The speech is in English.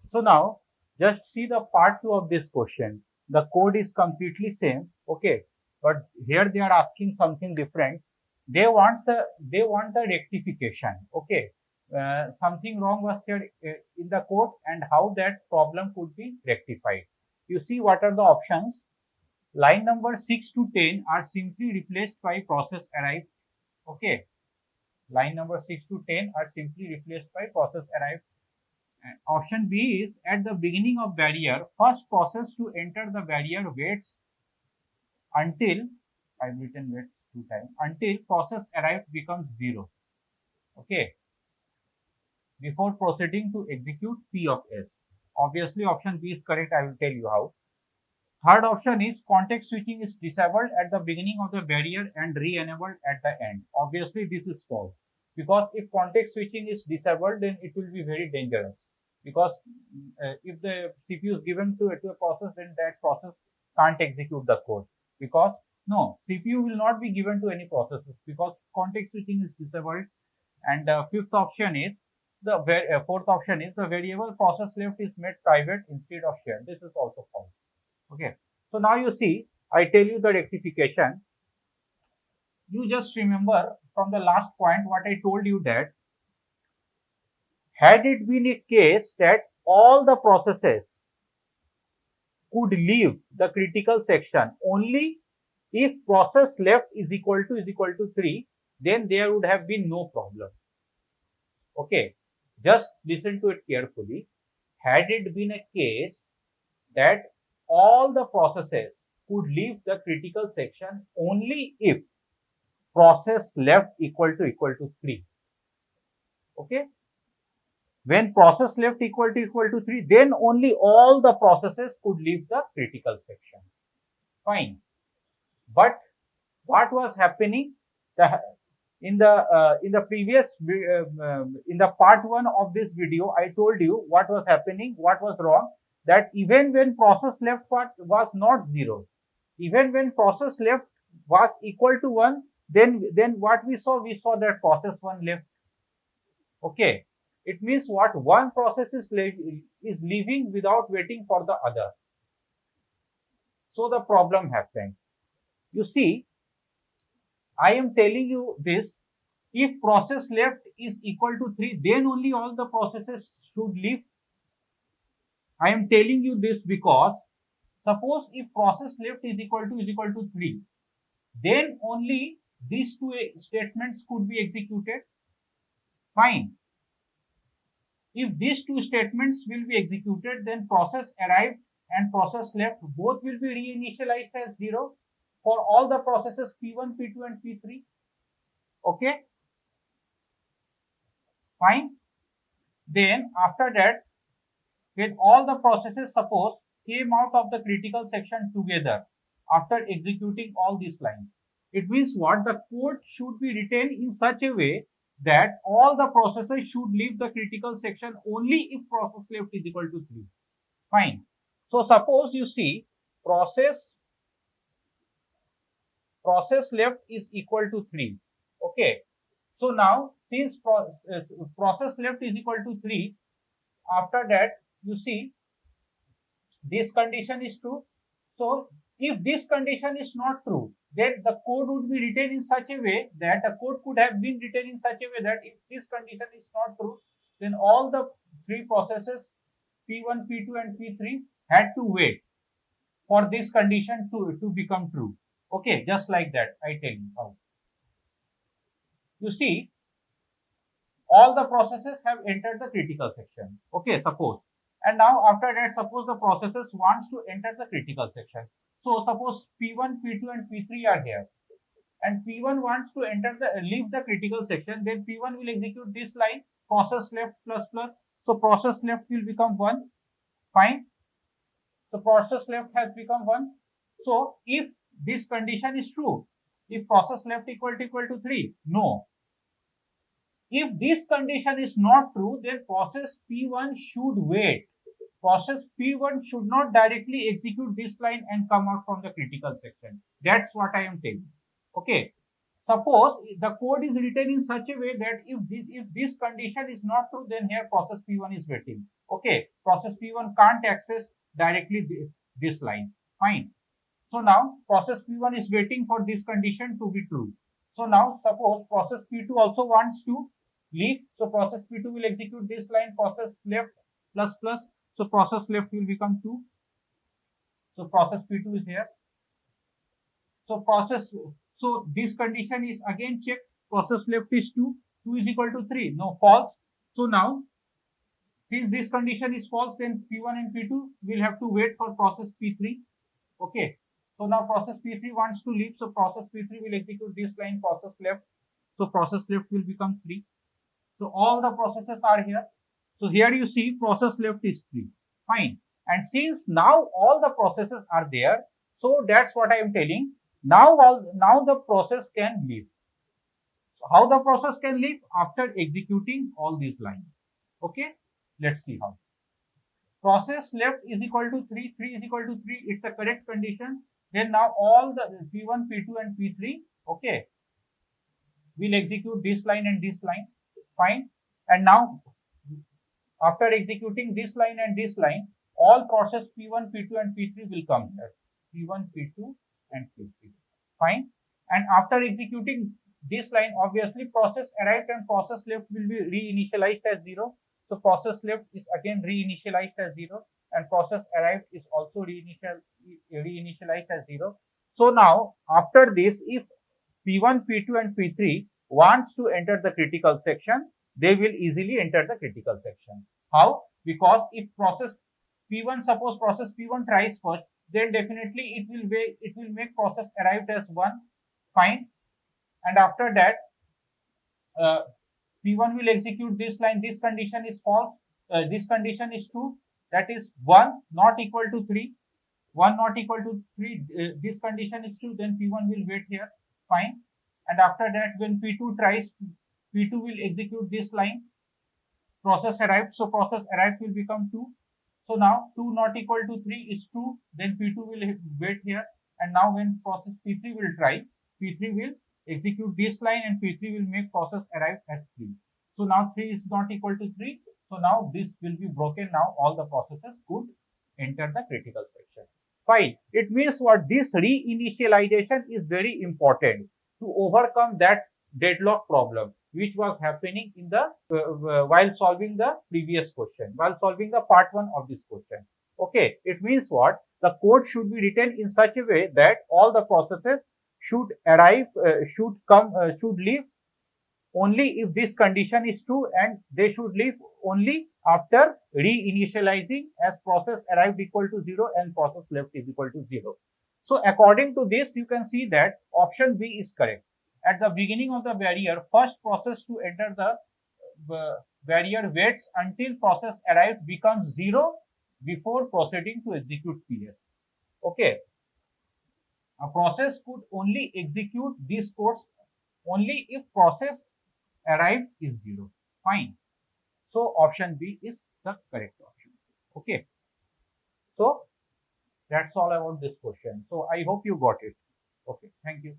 So now just see the part 2 of this question. The code is completely same, okay, but here they are asking something different. They want the rectification, okay. Something wrong was there in the code and how that problem could be rectified. You see what are the options? Line number 6 to 10 are simply replaced by process arrived, okay. Line number 6 to 10 are simply replaced by process arrived. Option B is at the beginning of barrier, first process to enter the barrier waits until, I've written waits two times, until process arrived becomes 0. Okay, before proceeding to execute P of S. Obviously, option B is correct. I will tell you how. Third option is context switching is disabled at the beginning of the barrier and re-enabled at the end. Obviously, this is false because if context switching is disabled, then it will be very dangerous. Because if the CPU is given to a process, then that process can't execute the code. Because no, CPU will not be given to any processes because context switching is disabled. And the fifth option is fourth option is the variable process left is made private instead of shared. This is also false. Okay, so now you see, I tell you the rectification. You just remember from the last point what I told you, that had it been a case that all the processes could leave the critical section only if process left is equal to 3, then there would have been no problem. Okay, just listen to it carefully. Had it been a case that all the processes could leave the critical section only if process left equal to 3. Okay, when process left equal to 3, then only all the processes could leave the critical section. Fine. But what was happening? In the previous in the part 1 of this video, I told you what was happening, what was wrong. That even when process left part was not 0, even when process left was equal to 1, then what we saw that process 1 left. Okay, it means what, one process is leaving without waiting for the other. So the problem happened. You see, I am telling you this, if process left is equal to 3, then only all the processes should leave. I am telling you this because suppose if process left is equal to 3, then only these two statements could be executed. Fine. If these two statements will be executed, then process arrived and process left both will be reinitialized as 0 for all the processes P1, P2 and P3. Okay, fine. Then after that, when all the processes suppose came out of the critical section together after executing all these lines, it means what, the code should be written in such a way that all the processes should leave the critical section only if process left is equal to 3. Fine. So suppose you see process left is equal to 3. Okay. So now since process left is equal to 3, after that you see this condition is true. So if this condition is not true, then the code would be written in such a way that the code could have been written in such a way that if this condition is not true, then all the three processes P1, P2 and P3 had to wait for this condition to become true. Okay, just like that, I tell you how. You see, all the processes have entered the critical section. Okay, suppose. And now after that, suppose the processes wants to enter the critical section. So suppose P1, P2 and P3 are here. And P1 wants to leave the critical section, then P1 will execute this line, process left plus plus. So process left will become 1. Fine. So process left has become 1. So if this condition is true, if process left equal to 3, no. If this condition is not true, then process P1 should wait. Process P1 should not directly execute this line and come out from the critical section. That's what I am telling. Okay. Suppose the code is written in such a way that if this condition is not true, then here process P1 is waiting. Okay, process P1 can't access directly this line. Fine. So now process P1 is waiting for this condition to be true. So now suppose process P2 also wants to leave. So process P2 will execute this line, process left plus plus. So process left will become 2. So process P2 is here. So this condition is again checked. Process left is 2. 2 is equal to 3. No, false. So now since this condition is false, then P1 and P2 will have to wait for process P3. Okay. So now process P3 wants to leave. So process P3 will execute this line, process left. So process left will become 3. So all the processes are here. So here you see process left is 3. Fine. And since now all the processes are there, so that's what I am telling. Now the process can leave. So how the process can leave? After executing all these lines. Okay. Let's see how. Process left is equal to 3, 3 is equal to 3, it's a correct condition. Then now all the P1, P2 and P3, okay, will execute this line and this line, fine. And now after executing this line and this line, all process P1, P2 and P3 will come here, P1, P2 and P3, fine. And after executing this line, obviously process arrived and process left will be reinitialized as 0. So process left is again reinitialized as 0 and process arrived is also reinitialized as 0. So now after this, if P1, P2 and P3 wants to enter the critical section, they will easily enter the critical section. How? Because if process P1, suppose process P1 tries first, then definitely it will make process arrived as 1, fine. And after that, P1 will execute this line, this condition is false, this condition is true, that is 1 not equal to 3, 1 not equal to 3, this condition is true, then P1 will wait here, fine. And after that, when P2 tries, P2 will execute this line, process arrived, so process arrived will become 2. So now 2 not equal to 3 is true, then P2 will wait here, and now when process P3 will try, P3 will execute this line and P3 will make process arrive at 3. So now 3 is not equal to 3. So now this will be broken. Now all the processes could enter the critical section. Fine. It means what? This reinitialization is very important to overcome that deadlock problem which was happening in the while solving the previous question, while solving the part 1 of this question. Okay. It means what? The code should be written in such a way that all the processes should arrive, should leave only if this condition is true, and they should leave only after reinitializing as process arrived equal to 0 and process left is equal to 0. So according to this, you can see that option B is correct. At the beginning of the barrier, first process to enter the barrier waits until process arrived becomes 0 before proceeding to execute PS. Okay. A process could only execute these codes only if process arrived is 0. Fine. So option B is the correct option. Okay. So that's all about this question. So I hope you got it. Okay. Thank you.